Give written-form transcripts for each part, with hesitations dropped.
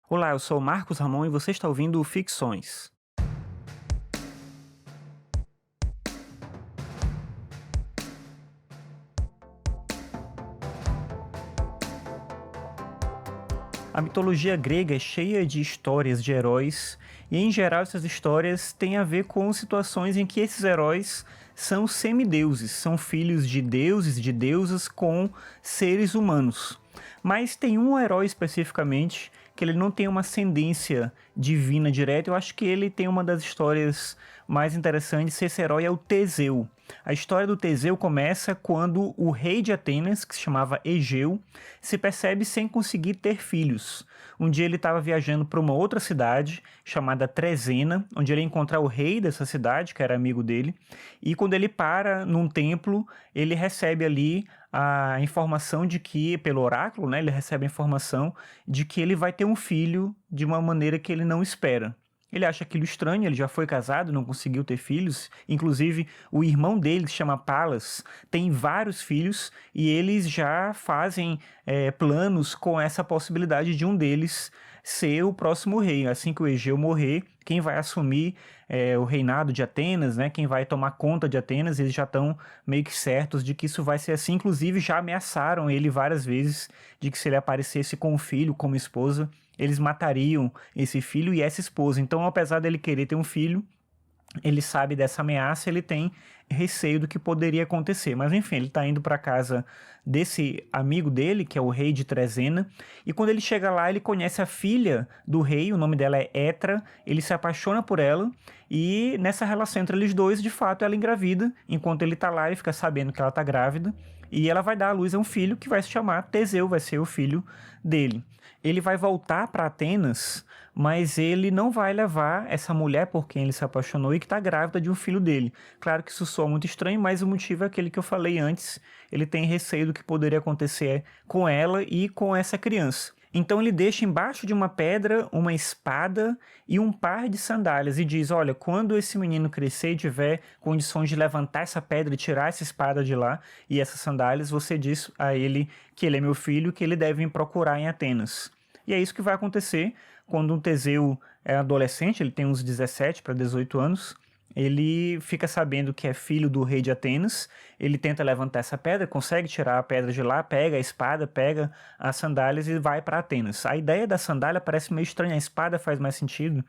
Olá, eu sou o Marcos Ramon e você está ouvindo Ficções. A mitologia grega é cheia de histórias de heróis, e em geral essas histórias têm a ver com situações em que esses heróis são semideuses, são filhos de deuses, de deusas com seres humanos. Mas tem um herói especificamente que ele não tem uma ascendência divina direta. Eu acho que ele tem uma das histórias mais interessantes. Esse herói é o Teseu. A história do Teseu começa quando o rei de Atenas, que se chamava Egeu, se percebe sem conseguir ter filhos. Um dia ele estava viajando para uma outra cidade chamada Trezena, onde ele ia encontrar o rei dessa cidade, que era amigo dele, e quando ele para num templo, ele recebe ali a informação de que, pelo oráculo, né, ele recebe a informação de que ele vai ter um filho de uma maneira que ele não espera. Ele acha aquilo estranho, ele já foi casado, não conseguiu ter filhos. Inclusive, o irmão dele, que se chama Palas, tem vários filhos e eles já fazem planos com essa possibilidade de um deles ser o próximo rei. Assim que o Egeu morrer, quem vai assumir o reinado de Atenas, né? Quem vai tomar conta de Atenas, eles já estão meio que certos de que isso vai ser assim. Inclusive, já ameaçaram ele várias vezes de que se ele aparecesse com um filho, como esposa, eles matariam esse filho e essa esposa. Então, apesar dele querer ter um filho, ele sabe dessa ameaça, ele tem receio do que poderia acontecer. Mas enfim, ele está indo para casa desse amigo dele, que é o rei de Trezena, e quando ele chega lá, ele conhece a filha do rei, o nome dela é Etra, ele se apaixona por ela, e nessa relação entre eles dois, de fato, ela engravida. Enquanto ele está lá, ele fica sabendo que ela está grávida, e ela vai dar à luz a um filho que vai se chamar Teseu, vai ser o filho dele. Ele vai voltar para Atenas, mas ele não vai levar essa mulher por quem ele se apaixonou e que está grávida de um filho dele. Claro que isso soa muito estranho, mas o motivo é aquele que eu falei antes. Ele tem receio do que poderia acontecer com ela e com essa criança. Então ele deixa embaixo de uma pedra uma espada e um par de sandálias e diz: olha, quando esse menino crescer e tiver condições de levantar essa pedra e tirar essa espada de lá e essas sandálias, você diz a ele que ele é meu filho, que ele deve me procurar em Atenas. E é isso que vai acontecer quando um Teseu é adolescente, ele tem uns 17 para 18 anos. Ele fica sabendo que é filho do rei de Atenas, ele tenta levantar essa pedra, consegue tirar a pedra de lá, pega a espada, pega as sandálias e vai para Atenas. A ideia da sandália parece meio estranha, a espada faz mais sentido,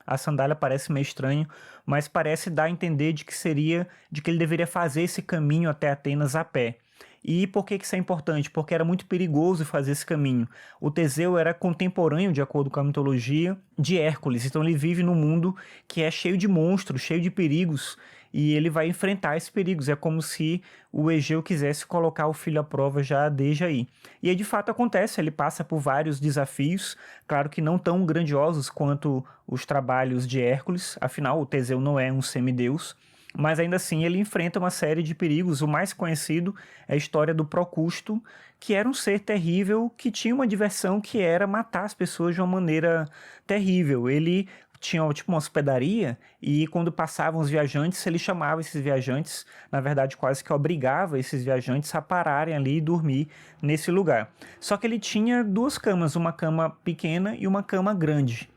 a sandália parece meio estranho, mas parece dar a entender de que ele deveria fazer esse caminho até Atenas a pé. E por que isso é importante? Porque era muito perigoso fazer esse caminho. O Teseu era contemporâneo, de acordo com a mitologia, de Hércules. Então ele vive num mundo que é cheio de monstros, cheio de perigos, e ele vai enfrentar esses perigos. É como se o Egeu quisesse colocar o filho à prova já desde aí. E aí de fato acontece, ele passa por vários desafios, claro que não tão grandiosos quanto os trabalhos de Hércules, afinal o Teseu não é um semideus, mas ainda assim ele enfrenta uma série de perigos. O mais conhecido é a história do Procusto, que era um ser terrível que tinha uma diversão que era matar as pessoas de uma maneira terrível. Ele tinha tipo uma hospedaria e quando passavam os viajantes, ele chamava esses viajantes, na verdade quase que obrigava esses viajantes a pararem ali e dormir nesse lugar. Só que ele tinha duas camas, uma cama pequena e uma cama grande.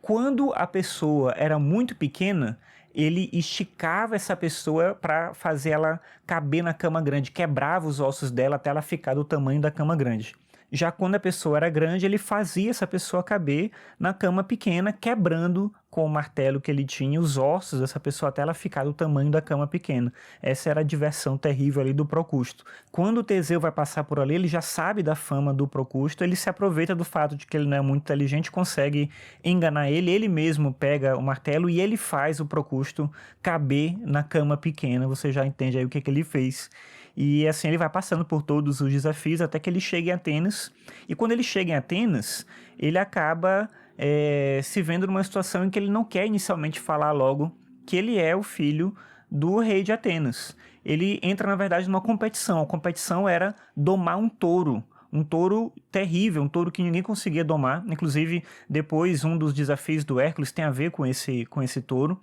Quando a pessoa era muito pequena, ele esticava essa pessoa para fazer ela caber na cama grande, quebrava os ossos dela até ela ficar do tamanho da cama grande. Já quando a pessoa era grande, ele fazia essa pessoa caber na cama pequena, quebrando com o martelo que ele tinha os ossos dessa pessoa até ela ficar do tamanho da cama pequena. Essa era a diversão terrível ali do Procusto. Quando o Teseu vai passar por ali, ele já sabe da fama do Procusto, ele se aproveita do fato de que ele não é muito inteligente, consegue enganar ele, ele mesmo pega o martelo e ele faz o Procusto caber na cama pequena. Você já entende aí o que ele fez. E assim ele vai passando por todos os desafios até que ele chega em Atenas. E quando ele chega em Atenas, ele acaba se vendo numa situação em que ele não quer inicialmente falar logo que ele é o filho do rei de Atenas. Ele entra, na verdade, numa competição. A competição era domar um touro. Um touro terrível, um touro que ninguém conseguia domar. Inclusive, depois, um dos desafios do Hércules tem a ver com esse touro.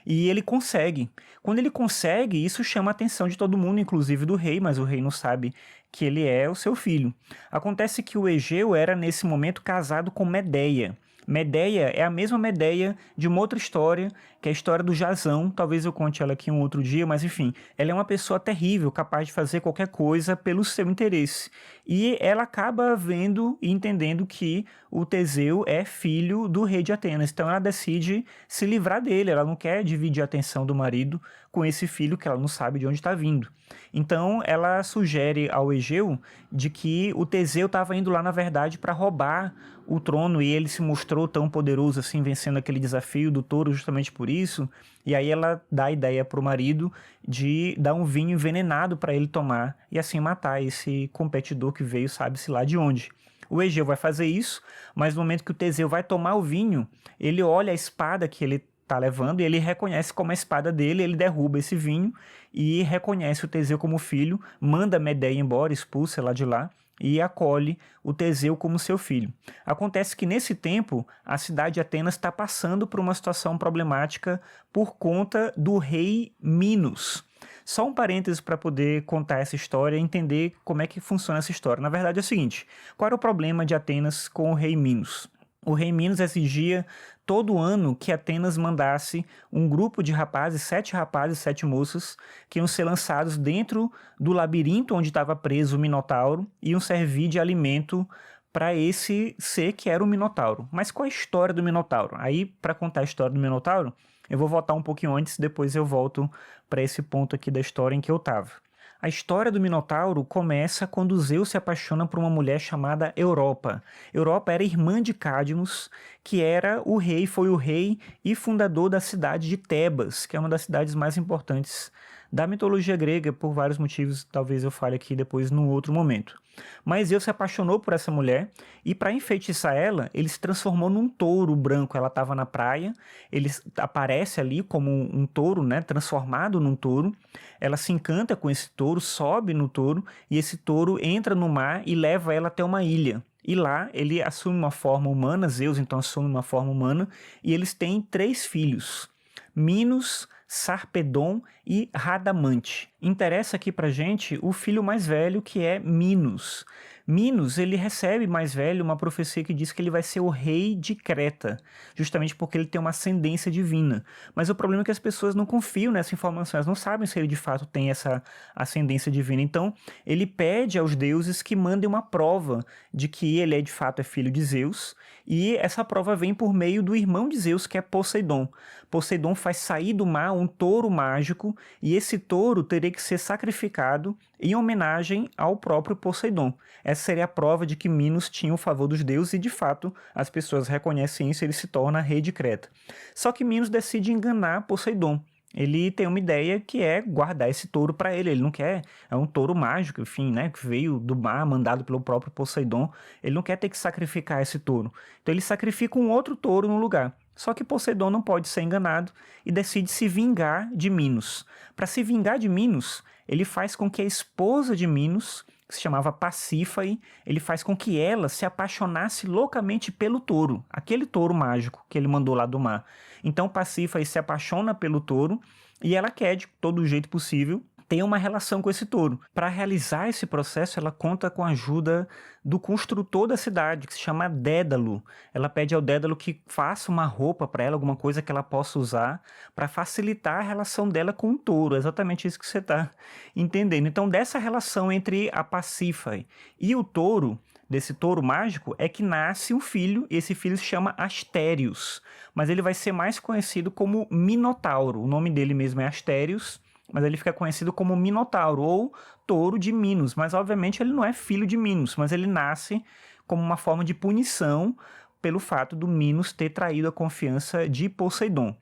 E ele consegue. Quando ele consegue, isso chama a atenção de todo mundo, inclusive do rei, mas o rei não sabe que ele é o seu filho. Acontece que o Egeu era, nesse momento, casado com Medeia. Medeia é a mesma Medeia de uma outra história, que é a história do Jazão. Talvez eu conte ela aqui um outro dia, mas enfim, ela é uma pessoa terrível, capaz de fazer qualquer coisa pelo seu interesse. E ela acaba vendo e entendendo que o Teseu é filho do rei de Atenas. Então ela decide se livrar dele, ela não quer dividir a atenção do marido com esse filho que ela não sabe de onde está vindo. Então ela sugere ao Egeu de que o Teseu estava indo lá, na verdade, para roubar o trono, e ele se mostrou tão poderoso assim, vencendo aquele desafio do touro justamente por isso. E aí ela dá a ideia para o marido de dar um vinho envenenado para ele tomar e assim matar esse competidor que veio, sabe-se lá de onde. O Egeu vai fazer isso, mas no momento que o Teseu vai tomar o vinho, ele olha a espada que ele tá levando e ele reconhece como a espada dele, ele derruba esse vinho e reconhece o Teseu como filho, manda Medeia embora, expulsa ela de lá e acolhe o Teseu como seu filho. Acontece que nesse tempo a cidade de Atenas está passando por uma situação problemática por conta do rei Minos. Só um parêntese para poder contar essa história e entender como é que funciona essa história. Na verdade é o seguinte, qual era o problema de Atenas com o rei Minos? O rei Minos exigia todo ano que Atenas mandasse um grupo de rapazes, 7 rapazes, 7 moças, que iam ser lançados dentro do labirinto onde estava preso o Minotauro e iam servir de alimento para esse ser que era o Minotauro. Mas qual é a história do Minotauro? Aí, para contar a história do Minotauro, eu vou voltar um pouquinho antes, depois eu volto para esse ponto aqui da história em que eu estava. A história do Minotauro começa quando Zeus se apaixona por uma mulher chamada Europa. Europa era irmã de Cadmus, que era o rei, foi o rei e fundador da cidade de Tebas, que é uma das cidades mais importantes da mitologia grega, por vários motivos, talvez eu fale aqui depois num outro momento. Mas Zeus se apaixonou por essa mulher e para enfeitiçar ela, ele se transformou num touro branco. Ela estava na praia, ele aparece ali como um touro, né, transformado num touro. Ela se encanta com esse touro, sobe no touro e esse touro entra no mar e leva ela até uma ilha. E lá ele assume uma forma humana, Zeus então assume uma forma humana e eles têm 3 filhos, Minos, Sarpedon e Radamante. Interessa aqui pra gente o filho mais velho, que é Minos. Minos, ele recebe mais velho uma profecia que diz que ele vai ser o rei de Creta, justamente porque ele tem uma ascendência divina. Mas o problema é que as pessoas não confiam nessa informação, elas não sabem se ele de fato tem essa ascendência divina. Então, ele pede aos deuses que mandem uma prova de que ele de fato é filho de Zeus, e essa prova vem por meio do irmão de Zeus, que é Poseidon. Poseidon faz sair do mar um touro mágico, e esse touro teria que ser sacrificado em homenagem ao próprio Poseidon. Essa seria a prova de que Minos tinha o favor dos deuses e, de fato, as pessoas reconhecem isso e ele se torna rei de Creta. Só que Minos decide enganar Poseidon. Ele tem uma ideia que é guardar esse touro para ele. Ele não quer, é um touro mágico, enfim, né, que veio do mar, mandado pelo próprio Poseidon. Ele não quer ter que sacrificar esse touro. Então ele sacrifica um outro touro no lugar. Só que Poseidon não pode ser enganado e decide se vingar de Minos. Para se vingar de Minos, ele faz com que a esposa de Minos, que se chamava Pasífae, ele faz com que ela se apaixonasse loucamente pelo touro, aquele touro mágico que ele mandou lá do mar. Então Pasífae se apaixona pelo touro e ela quer, de todo jeito possível, ter uma relação com esse touro. Para realizar esse processo, ela conta com a ajuda do construtor da cidade, que se chama Dédalo. Ela pede ao Dédalo que faça uma roupa para ela, alguma coisa que ela possa usar, para facilitar a relação dela com o touro. É exatamente isso que você está entendendo. Então, dessa relação entre a Pasífae e o touro, desse touro mágico, é que nasce um filho, e esse filho se chama Astérios, mas ele vai ser mais conhecido como Minotauro. O nome dele mesmo é Astérios, mas ele fica conhecido como Minotauro, ou touro de Minos. Mas, obviamente, ele não é filho de Minos, mas ele nasce como uma forma de punição pelo fato do Minos ter traído a confiança de Poseidon.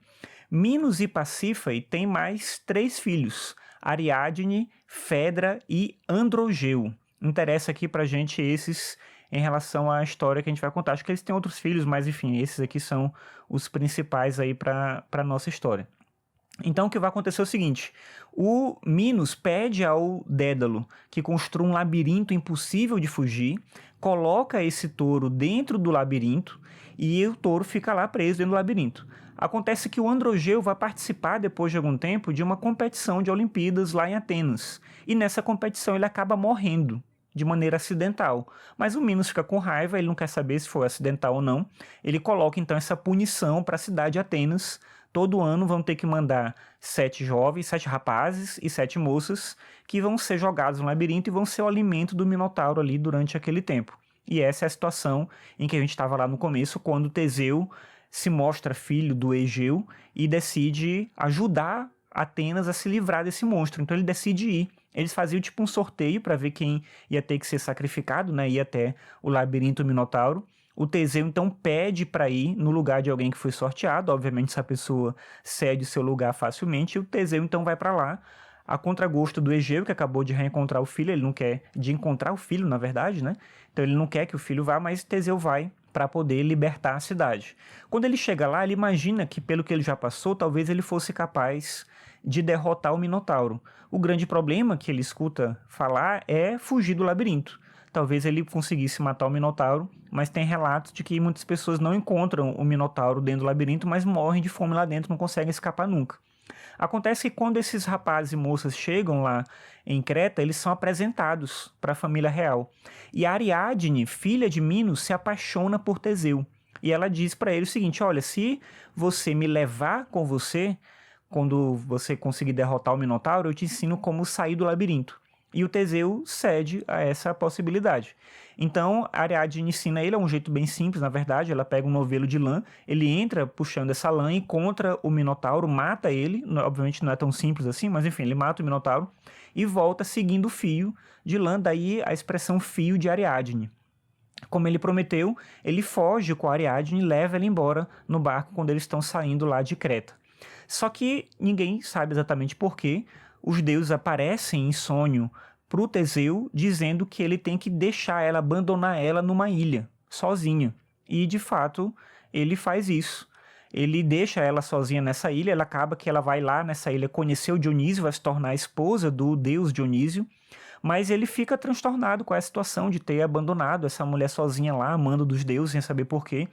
Minos e Pasífae têm mais 3 filhos, Ariadne, Fedra e Androgeu. Interessa aqui pra gente esses em relação à história que a gente vai contar. Acho que eles têm outros filhos, mas enfim, esses aqui são os principais aí para a nossa história. Então o que vai acontecer é o seguinte: o Minos pede ao Dédalo que construa um labirinto impossível de fugir, coloca esse touro dentro do labirinto e o touro fica lá preso dentro do labirinto. Acontece que o Androgeu vai participar, depois de algum tempo, de uma competição de Olimpíadas lá em Atenas. E nessa competição ele acaba morrendo de maneira acidental. Mas o Minos fica com raiva, ele não quer saber se foi acidental ou não. Ele coloca então essa punição para a cidade de Atenas. Todo ano vão ter que mandar 7 jovens, 7 rapazes e 7 moças que vão ser jogados no labirinto e vão ser o alimento do Minotauro ali durante aquele tempo. E essa é a situação em que a gente estava lá no começo, quando Teseu se mostra filho do Egeu e decide ajudar Atenas a se livrar desse monstro. Então ele decide ir. Eles faziam tipo um sorteio para ver quem ia ter que ser sacrificado, né? Ia até o labirinto Minotauro. O Teseu então pede para ir no lugar de alguém que foi sorteado. Obviamente essa pessoa cede seu lugar facilmente. E o Teseu então vai para lá, a contragosto do Egeu, que acabou de reencontrar o filho. Ele não quer de encontrar o filho, na verdade, né? Então ele não quer que o filho vá, mas Teseu vai para poder libertar a cidade. Quando ele chega lá, ele imagina que, pelo que ele já passou, talvez ele fosse capaz de derrotar o Minotauro. O grande problema que ele escuta falar é fugir do labirinto. Talvez ele conseguisse matar o Minotauro, mas tem relatos de que muitas pessoas não encontram o Minotauro dentro do labirinto, mas morrem de fome lá dentro, não conseguem escapar nunca. Acontece que quando esses rapazes e moças chegam lá em Creta, eles são apresentados para a família real. E a Ariadne, filha de Minos, se apaixona por Teseu. E ela diz para ele o seguinte: olha, se você me levar com você, quando você conseguir derrotar o Minotauro, eu te ensino como sair do labirinto. E o Teseu cede a essa possibilidade. Então, a Ariadne ensina ele, é um jeito bem simples, na verdade. Ela pega um novelo de lã, ele entra puxando essa lã, encontra o Minotauro, mata ele. Obviamente não é tão simples assim, mas enfim, ele mata o Minotauro e volta seguindo o fio de lã, daí a expressão fio de Ariadne. Como ele prometeu, ele foge com a Ariadne e leva ela embora no barco quando eles estão saindo lá de Creta. Só que ninguém sabe exatamente por quê. Os deuses aparecem em sonho para o Teseu, dizendo que ele tem que deixar ela, abandonar ela numa ilha, sozinha. E, de fato, ele faz isso. Ele deixa ela sozinha nessa ilha, ela acaba que ela vai lá nessa ilha conhecer o Dionísio, vai se tornar a esposa do deus Dionísio, mas ele fica transtornado com a situação de ter abandonado essa mulher sozinha lá, amando dos deuses, sem saber porquê.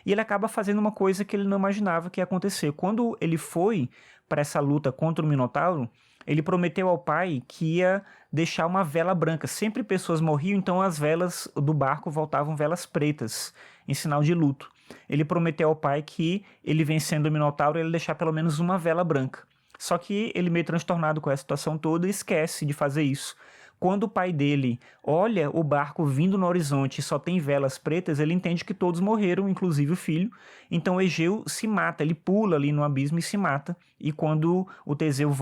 E ele acaba fazendo uma coisa que ele não imaginava que ia acontecer. Quando ele foi para essa luta contra o Minotauro, ele prometeu ao pai que ia deixar uma vela branca. Sempre pessoas morriam, então as velas do barco voltavam velas pretas, em sinal de luto. Ele prometeu ao pai que ele vencendo o Minotauro, ele ia deixar pelo menos uma vela branca. Só que ele, meio transtornado com a situação toda, esquece de fazer isso. Quando o pai dele olha o barco vindo no horizonte e só tem velas pretas, ele entende que todos morreram, inclusive o filho. Então Egeu se mata, ele pula ali no abismo e se mata. E quando o Teseu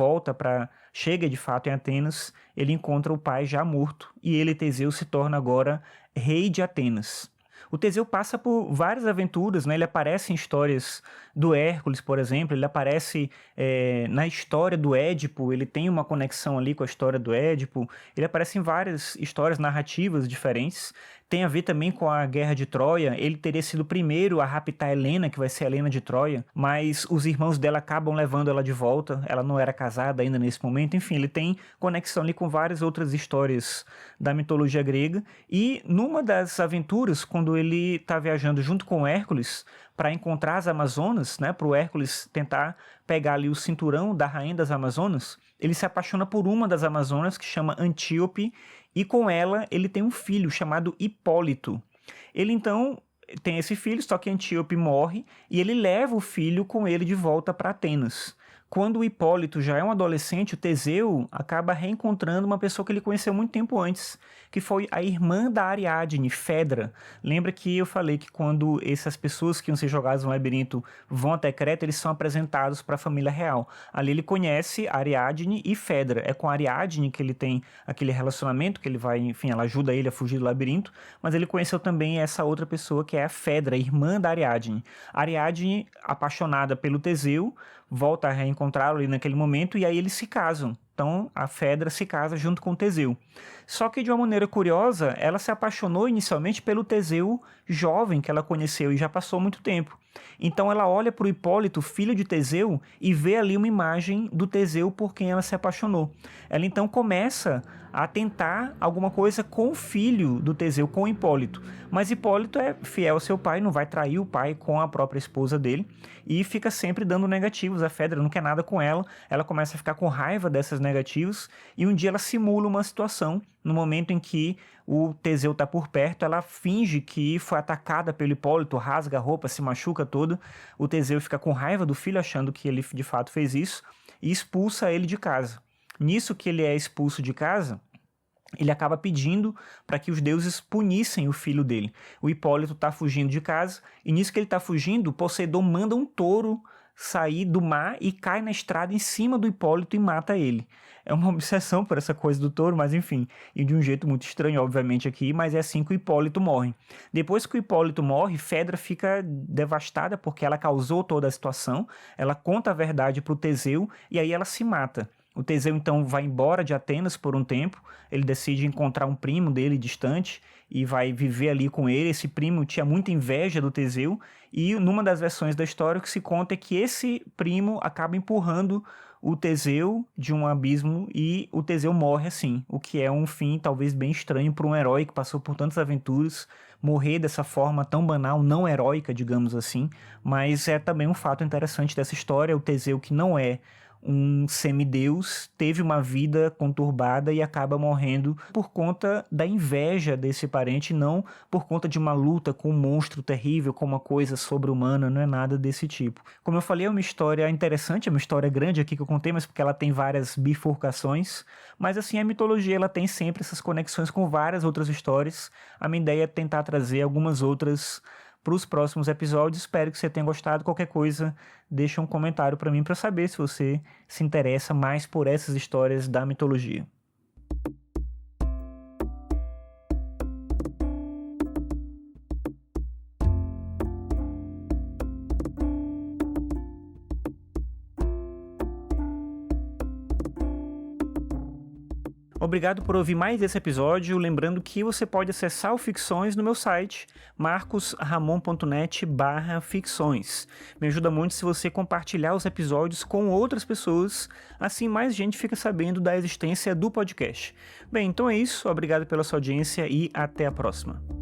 chega de fato em Atenas, ele encontra o pai já morto. E ele, Teseu, se torna agora rei de Atenas. O Teseu passa por várias aventuras, né? Ele aparece em histórias do Hércules, por exemplo, ele aparece na história do Édipo, ele tem uma conexão ali com a história do Édipo, ele aparece em várias histórias narrativas diferentes, tem a ver também com a Guerra de Troia. Ele teria sido o primeiro a raptar Helena, que vai ser a Helena de Troia, mas os irmãos dela acabam levando ela de volta, ela não era casada ainda nesse momento. Enfim, ele tem conexão ali com várias outras histórias da mitologia grega, e numa das aventuras, quando ele está viajando junto com Hércules para encontrar as Amazonas, né, para o Hércules tentar pegar ali o cinturão da rainha das Amazonas, ele se apaixona por uma das Amazonas, que chama Antíope, e com ela ele tem um filho chamado Hipólito. Ele então tem esse filho, só que Antíope morre e ele leva o filho com ele de volta para Atenas. Quando o Hipólito já é um adolescente, o Teseu acaba reencontrando uma pessoa que ele conheceu muito tempo antes, que foi a irmã da Ariadne, Fedra. Lembra que eu falei que quando essas pessoas que iam ser jogadas no labirinto vão até Creta, eles são apresentados para a família real. Ali ele conhece Ariadne e Fedra. É com a Ariadne que ele tem aquele relacionamento, que ele vai, enfim, ela ajuda ele a fugir do labirinto, mas ele conheceu também essa outra pessoa que é a Fedra, irmã da Ariadne. Ariadne, apaixonada pelo Teseu, volta a reencontrá-lo ali naquele momento, e aí eles se casam. Então a Fedra se casa junto com Teseu. Só que de uma maneira curiosa, ela se apaixonou inicialmente pelo Teseu jovem que ela conheceu e já passou muito tempo. Então ela olha para o Hipólito, filho de Teseu, e vê ali uma imagem do Teseu por quem ela se apaixonou. Ela então começa a tentar alguma coisa com o filho do Teseu, com Hipólito. Mas Hipólito é fiel ao seu pai, não vai trair o pai com a própria esposa dele e fica sempre dando negativos. A Fedra não quer nada com ela, ela começa a ficar com raiva dessas negativos e um dia ela simula uma situação. No momento em que o Teseu está por perto, ela finge que foi atacada pelo Hipólito, rasga a roupa, se machuca toda. O Teseu fica com raiva do filho, achando que ele de fato fez isso, e expulsa ele de casa. Nisso que ele é expulso de casa, ele acaba pedindo para que os deuses punissem o filho dele. O Hipólito está fugindo de casa, e nisso que ele está fugindo, Poseidon manda um touro sair do mar e cai na estrada em cima do Hipólito e mata ele. É uma obsessão por essa coisa do touro, mas enfim, e de um jeito muito estranho, obviamente, aqui, mas é assim que o Hipólito morre. Depois que o Hipólito morre, Fedra fica devastada porque ela causou toda a situação, ela conta a verdade para o Teseu e aí ela se mata. O Teseu então vai embora de Atenas por um tempo, ele decide encontrar um primo dele distante e vai viver ali com ele. Esse primo tinha muita inveja do Teseu e numa das versões da história o que se conta é que esse primo acaba empurrando o Teseu de um abismo e o Teseu morre assim, o que é um fim talvez bem estranho para um herói que passou por tantas aventuras, morrer dessa forma tão banal, não heróica, digamos assim, mas é também um fato interessante dessa história. O Teseu, que não é um semideus, teve uma vida conturbada e acaba morrendo por conta da inveja desse parente, não por conta de uma luta com um monstro terrível, com uma coisa sobre-humana, não é nada desse tipo. Como eu falei, é uma história interessante, é uma história grande aqui que eu contei, mas porque ela tem várias bifurcações, mas assim, a mitologia ela tem sempre essas conexões com várias outras histórias. A minha ideia é tentar trazer algumas outras para os próximos episódios. Espero que você tenha gostado. Qualquer coisa, deixa um comentário para mim para saber se você se interessa mais por essas histórias da mitologia. Obrigado por ouvir mais esse episódio, lembrando que você pode acessar o Ficções no meu site, marcosramon.net/ficções. Me ajuda muito se você compartilhar os episódios com outras pessoas, assim mais gente fica sabendo da existência do podcast. Bem, então é isso, obrigado pela sua audiência e até a próxima.